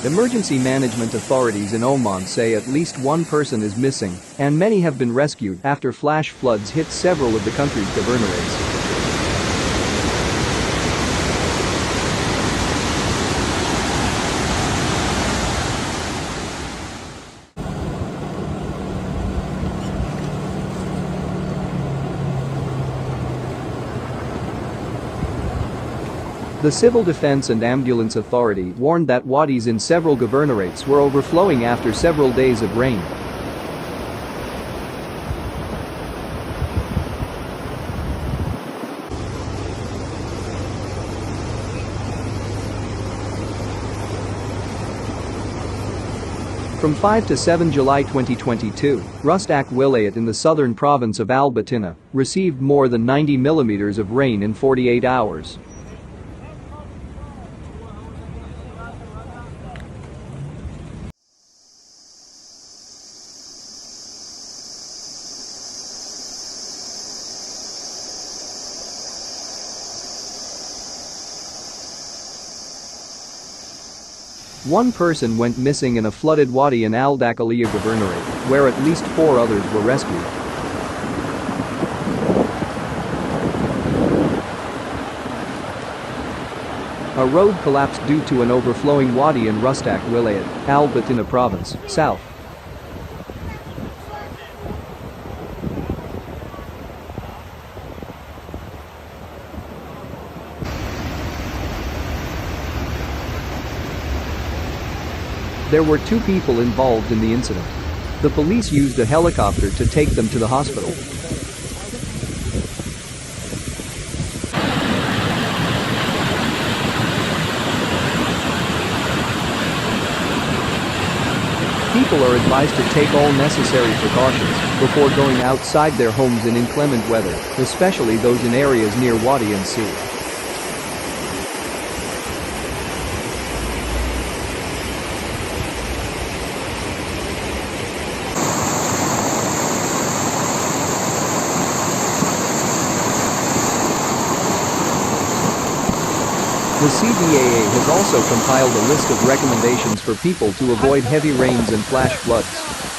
Emergency management authorities in Oman say at least one person is missing, and many have been rescued after flash floods hit several of the country's governorates. The Civil Defense and Ambulance Authority warned that wadis in several governorates were overflowing after several days of rain. From 5 to 7 July 2022, Rustaq Wilayat in the southern province of Al-Batina received more than 90 millimeters of rain in 48 hours. One person went missing in a flooded wadi in Al-Dakhiliya Governorate, where at least 4 others were rescued. A road collapsed due to an overflowing wadi in Rustaq Wilayat, Al-Batina Province, south. There were 2 people involved in the incident. The police used a helicopter to take them to the hospital. People are advised to take all necessary precautions before going outside their homes in inclement weather, especially those in areas near wadi and sea. The CDAA has also compiled a list of recommendations for people to avoid heavy rains and flash floods.